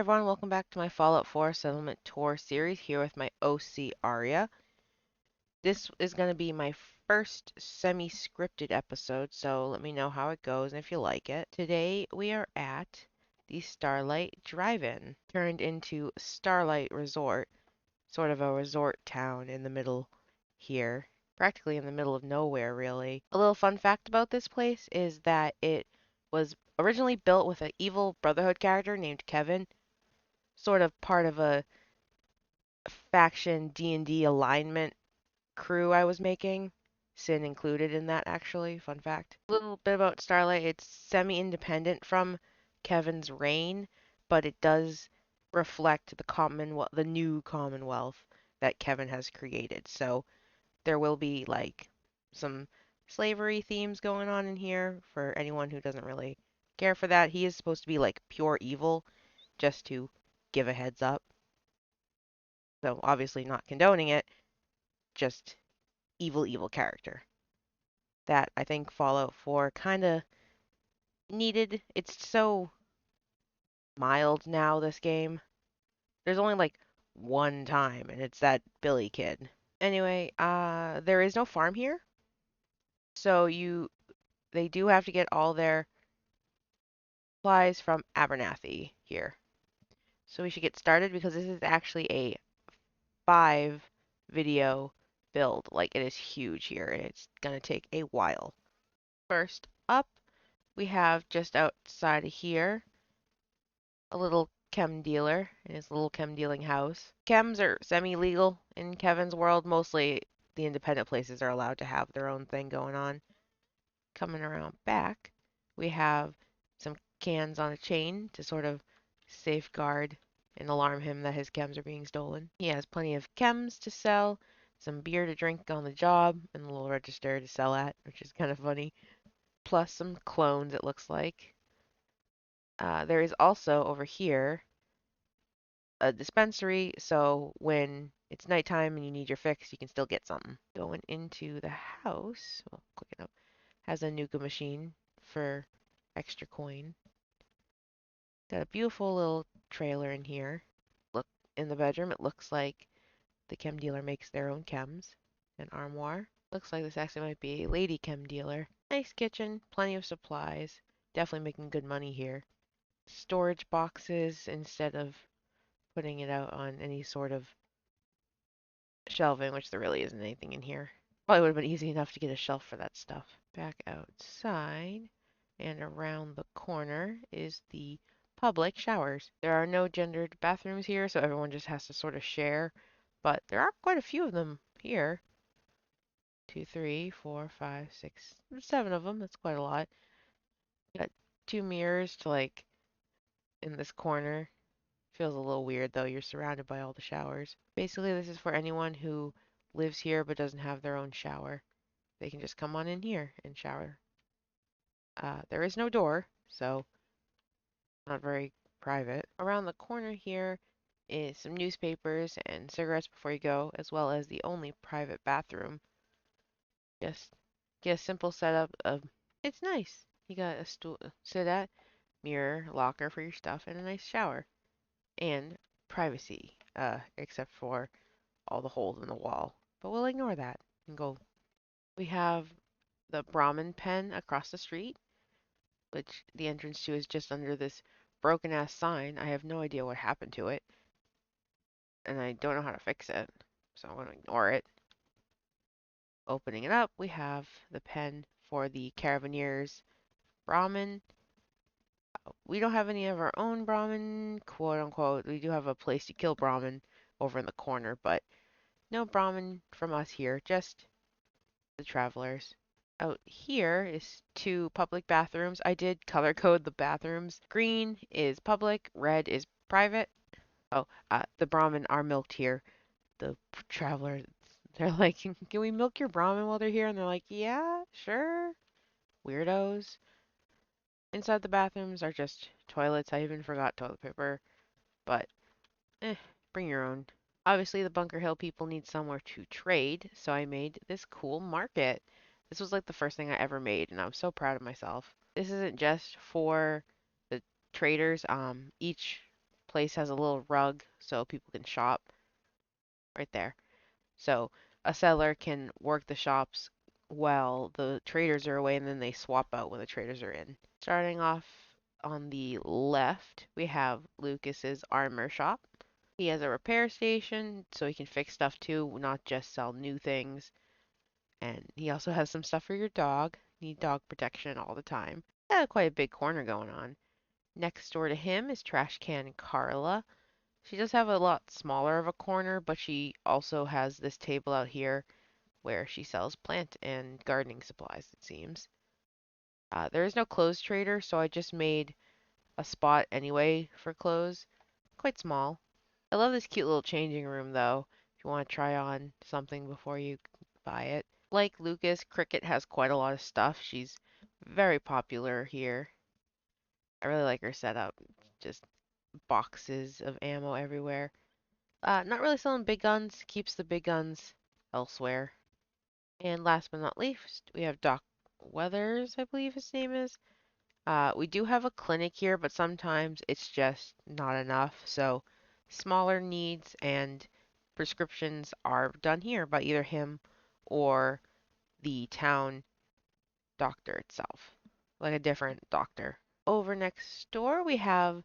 everyone, welcome back to my Fallout 4 Settlement Tour series here with my OC Aria. This is going to be my first semi-scripted episode, so let me know how it goes and if you like it. Today we are at the Starlight Drive-In, turned into Starlight Resort, sort of a resort town in the middle here, practically in the middle of nowhere really. A little fun fact about this place is that it was originally built with an evil Brotherhood character named Kevin, sort of part of a faction D&D alignment crew I was making. Sin included in that, actually. Fun fact. A little bit about Starlight. It's semi-independent from Kevin's reign, but it does reflect the new Commonwealth that Kevin has created. So there will be like some slavery themes going on in here for anyone who doesn't really care for that. He is supposed to be like pure evil, just to give a heads up. So obviously not condoning it, just evil character. That I think Fallout 4 kind of needed. It's so mild now, this game. There's only like one time, and it's that Billy kid. Anyway, there is no farm here, so they do have to get all their supplies from Abernathy here. So we should get started because this is actually a 5 video build. Like, it is huge here, and it's gonna take a while. First up, we have just outside of here a little chem dealer in his little chem dealing house. Chems are semi-legal in Kevin's world. Mostly the independent places are allowed to have their own thing going on. Coming around back, we have some cans on a chain to sort of safeguard and alarm him that his chems are being stolen. He has plenty of chems to sell, some beer to drink on the job, and a little register to sell at, which is kind of funny. Plus some clones, it looks like. There is also over here a dispensary, so when it's nighttime and you need your fix, you can still get something. Going into the house, well, click it up, has a Nuka machine for extra coin. Got a beautiful little trailer in here. Look, in the bedroom, it looks like the chem dealer makes their own chems. An armoire. Looks like this actually might be a lady chem dealer. Nice kitchen, plenty of supplies. Definitely making good money here. Storage boxes instead of putting it out on any sort of shelving, which there really isn't anything in here. Probably would have been easy enough to get a shelf for that stuff. Back outside and around the corner is the public showers. There are no gendered bathrooms here, so everyone just has to sort of share, but there are quite a few of them here. 2, 3, 4, 5, 6, 7 of them. That's quite a lot. Got 2 mirrors to like in this corner. Feels a little weird though, you're surrounded by all the showers. Basically, this is for anyone who lives here but doesn't have their own shower. They can just come on in here and shower. There is no door, so not very private. Around the corner here is some newspapers and cigarettes before you go, as well as the only private bathroom. Just get a simple setup of, it's nice. You got a stool to sit at, mirror, locker for your stuff, and a nice shower. And privacy, except for all the holes in the wall. But we'll ignore that and go. We have the Brahmin pen across the street, which the entrance to is just under this broken ass sign. I have no idea what happened to it, and I don't know how to fix it, so I'm gonna ignore it. Opening it up, we have the pen for the Carabineers Brahmin. We don't have any of our own Brahmin, quote unquote. We do have a place to kill Brahmin over in the corner, but no Brahmin from us here, just the travelers. Out here is 2 public bathrooms. I did color code the bathrooms. Green is public, red is private. Oh, the Brahmin are milked here. The travelers, they're like, can we milk your Brahmin while they're here? And they're like, yeah, sure. Weirdos. Inside the bathrooms are just toilets. I even forgot toilet paper, but bring your own. Obviously, the Bunker Hill people need somewhere to trade, so I made this cool market. This was like the first thing I ever made, and I'm so proud of myself. This isn't just for the traders. Each place has a little rug so people can shop right there. So a seller can work the shops while the traders are away, and then they swap out when the traders are in. Starting off on the left, we have Lucas's armor shop. He has a repair station so he can fix stuff too, not just sell new things. And he also has some stuff for your dog. Need dog protection all the time. Got quite a big corner going on. Next door to him is Trash Can Carla. She does have a lot smaller of a corner, but she also has this table out here where she sells plant and gardening supplies, it seems. There is no clothes trader, so I just made a spot anyway for clothes. Quite small. I love this cute little changing room, though, if you want to try on something before you buy it. Like Lucas, Cricket has quite a lot of stuff. She's very popular here. I really like her setup. Just boxes of ammo everywhere. Not really selling big guns, keeps the big guns elsewhere. And last but not least, we have Doc Weathers, I believe his name is. We do have a clinic here, but sometimes it's just not enough. So smaller needs and prescriptions are done here by either him or the town doctor itself, like a different doctor. Over next door, we have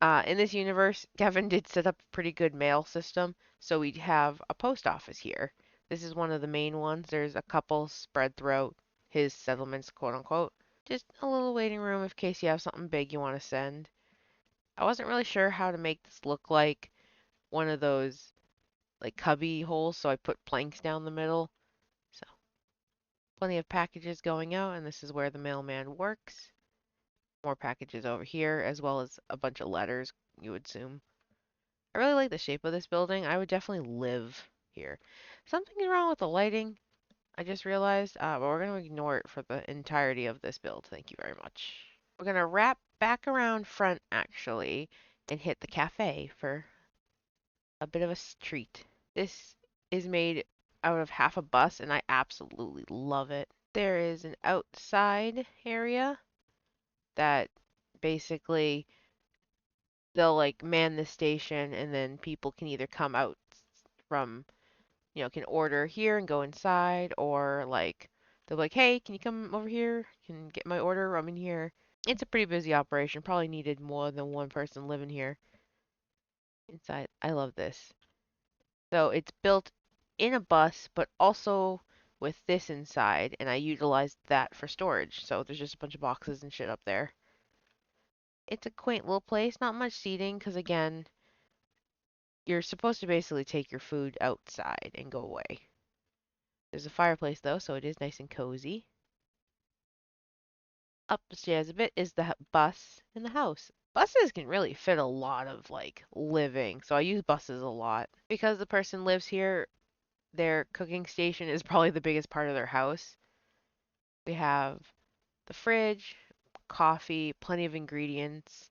in this universe, Kevin did set up a pretty good mail system, so we have a post office here. This is one of the main ones. There's a couple spread throughout his settlements, quote unquote. Just a little waiting room in case you have something big you want to send. I wasn't really sure how to make this look like one of those like cubby holes, so I put planks down the middle. So plenty of packages going out, and this is where the mailman works. More packages over here, as well as a bunch of letters, you would assume. I really like the shape of this building. I would definitely live here. Something is wrong with the lighting, I just realized, but we're going to ignore it for the entirety of this build. Thank you very much. We're going to wrap back around front, actually, and hit the cafe for a bit of a treat. This is made out of half a bus, and I absolutely love it. There is an outside area that basically they'll like man the station, and then people can either come out from, can order here and go inside, or like they'll be like, hey, can you come over here? Can get my order? I'm in here. It's a pretty busy operation. Probably needed more than one person living here. Inside, I love this. So it's built in a bus, but also with this inside, and I utilized that for storage. So there's just a bunch of boxes and shit up there. It's a quaint little place, not much seating, because again, you're supposed to basically take your food outside and go away. There's a fireplace though, so it is nice and cozy. Up the stairs a bit is the bus and the house. Buses can really fit a lot of like living, so I use buses a lot. Because the person lives here, their cooking station is probably the biggest part of their house. We have the fridge, coffee, plenty of ingredients,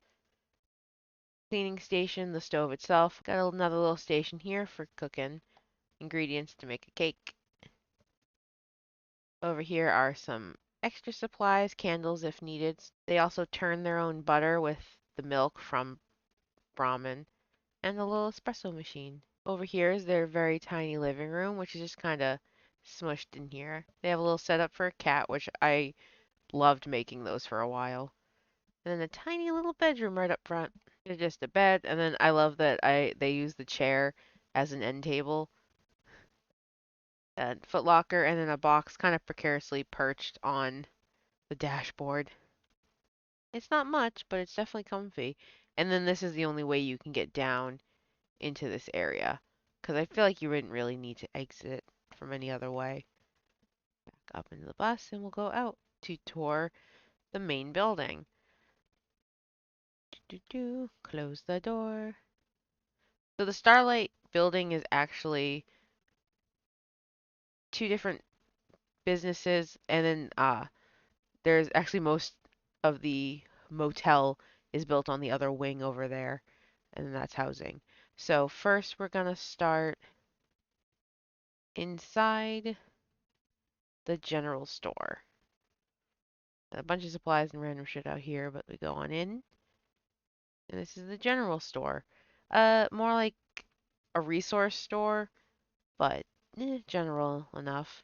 cleaning station, the stove itself. Got another little station here for cooking ingredients to make a cake. Over here are some extra supplies, candles if needed. They also turn their own butter with the milk from Brahmin, and a little espresso machine. Over here is their very tiny living room, which is just kind of smushed in here. They have a little setup for a cat, which I loved making those for a while. And then a tiny little bedroom right up front. It's just a bed, and then I love that they use the chair as an end table. A footlocker, and then a box kind of precariously perched on the dashboard. It's not much, but it's definitely comfy. And then this is the only way you can get down into this area, because I feel like you wouldn't really need to exit from any other way. Back up into the bus, and we'll go out to tour the main building. Close the door. So the Starlight building is actually two different businesses, and then there's actually most of the motel is built on the other wing over there, and that's housing. So first we're gonna start inside the general store. Got a bunch of supplies and random shit out here, but we go on in. And this is the general store. More like a resource store, but general enough.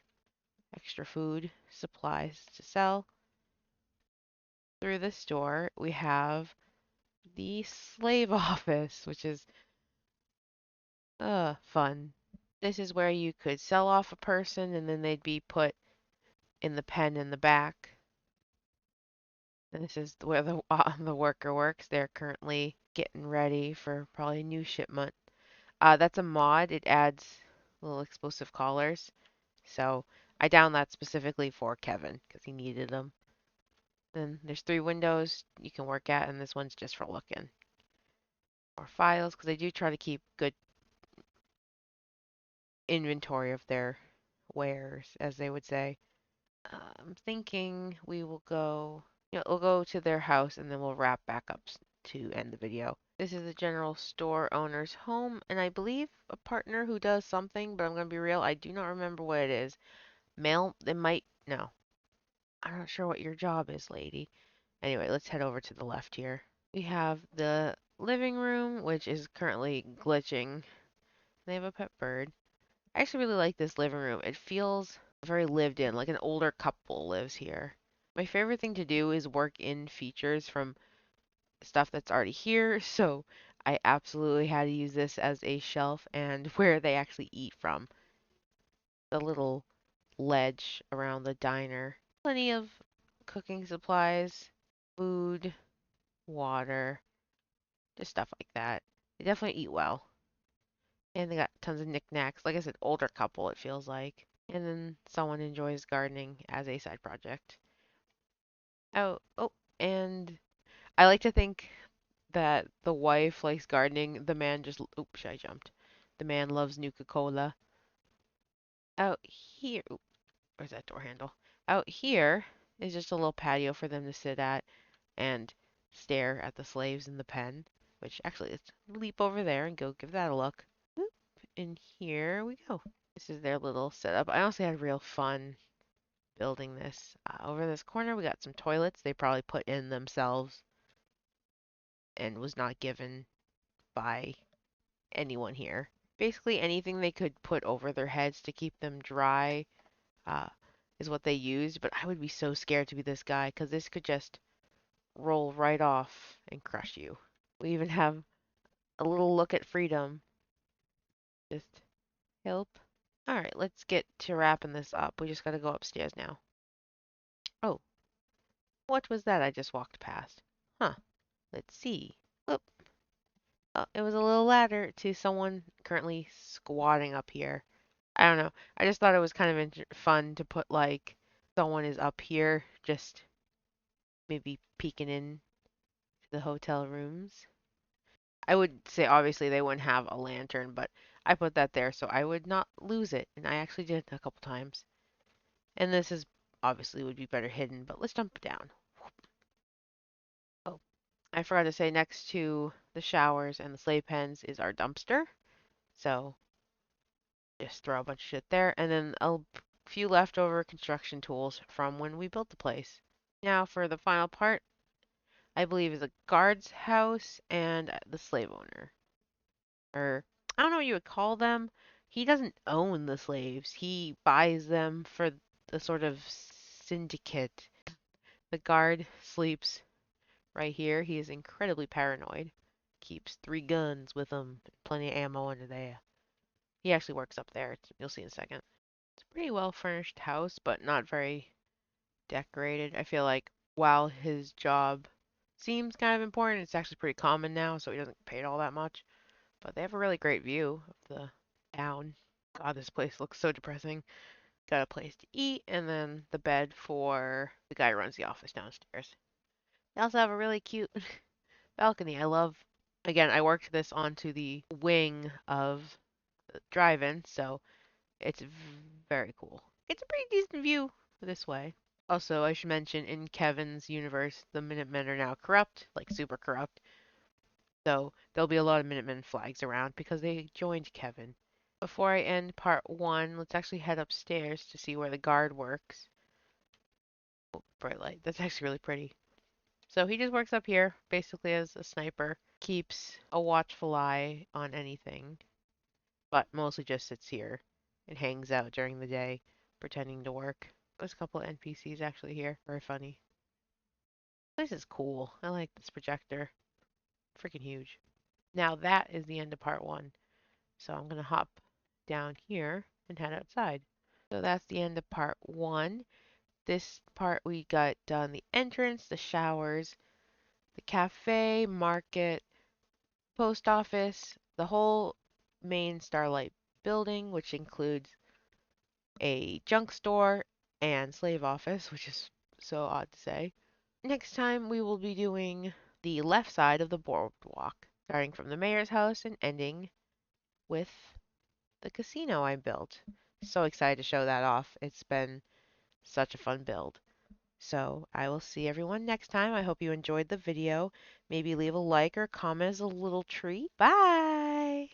Extra food, supplies to sell. Through the store, we have the slave office, which is fun. This is where you could sell off a person and then they'd be put in the pen in the back. And this is where the the worker works. They're currently getting ready for probably a new shipment. That's a mod. It adds little explosive collars. So I downed that specifically for Kevin because he needed them. Then there's 3 windows you can work at, and this one's just for looking. Or files, because I do try to keep good inventory of their wares, as they would say. I'm thinking we will go, we'll go to their house and then we'll wrap back up to end the video. This is the general store owner's home, and I believe a partner who does something, but I'm going to be real, I do not remember what it is. Mail, it might, no. I'm not sure what your job is, lady. Anyway, let's head over to the left here. We have the living room, which is currently glitching. They have a pet bird. I actually really like this living room. It feels very lived in, like an older couple lives here. My favorite thing to do is work in features from stuff that's already here, so I absolutely had to use this as a shelf and where they actually eat from. The little ledge around the diner. Plenty of cooking supplies, food, water, just stuff like that. They definitely eat well. And they got tons of knickknacks. Like I said, older couple, it feels like. And then someone enjoys gardening as a side project. Oh, and I like to think that the wife likes gardening. The man just, oops, I jumped. The man loves Nuka-Cola. Out here, where's that door handle? Out here is just a little patio for them to sit at and stare at the slaves in the pen. Which actually, let's leap over there and go give that a look. Whoop, and here we go. This is their little setup. I honestly had real fun building this. Over in this corner, we got some toilets they probably put in themselves and was not given by anyone here. Basically, anything they could put over their heads to keep them dry uh, is what they used. But I would be so scared to be this guy because this could just roll right off and crush you. We even have a little look at freedom. Just help. All right, let's get to wrapping this up. We just got to go upstairs now. Oh, what was that I just walked past? Huh. Let's see. Oop. Oh, it was a little ladder to someone currently squatting up here. I don't know. I just thought it was kind of fun to put like someone is up here just maybe peeking in to the hotel rooms. I would say obviously they wouldn't have a lantern, but I put that there so I would not lose it, and I actually did a couple times. And this is obviously would be better hidden, but let's jump down. Oh, I forgot to say next to the showers and the slave pens is our dumpster. So just throw a bunch of shit there, and then a few leftover construction tools from when we built the place. Now for the final part, I believe is a guard's house and the slave owner. Or I don't know what you would call them. He doesn't own the slaves. He buys them for the sort of syndicate. The guard sleeps right here. He is incredibly paranoid. Keeps 3 guns with him, plenty of ammo under there. He actually works up there. You'll see in a second. It's a pretty well furnished house, but not very decorated. I feel like while his job seems kind of important, it's actually pretty common now, so he doesn't get paid all that much. But they have a really great view of the town. God, this place looks so depressing. Got a place to eat, and then the bed for the guy who runs the office downstairs. They also have a really cute balcony. I love, again, I worked this onto the wing of the drive-in, so it's very cool. It's a pretty decent view this way. Also, I should mention in Kevin's universe, the Minutemen are now corrupt, like super corrupt. So there'll be a lot of Minutemen flags around because they joined Kevin. Before I end part 1, let's actually head upstairs to see where the guard works. Oh, bright light. That's actually really pretty. So he just works up here, basically as a sniper, keeps a watchful eye on anything, but mostly just sits here and hangs out during the day, pretending to work. There's a couple of NPCs actually here. Very funny. This is cool. I like this projector. Freaking huge. Now that is the end of part one. So I'm going to hop down here and head outside. So that's the end of part one. This part we got done the entrance, the showers, the cafe, market, post office, the whole main Starlight building, which includes a junk store and slave office, which is so odd to say. Next time we will be doing the left side of the boardwalk, starting from the mayor's house and ending with the casino I built. So excited to show that off. It's been such a fun build. So I will see everyone next time. I hope you enjoyed the video. Maybe leave a like or comment as a little treat. Bye!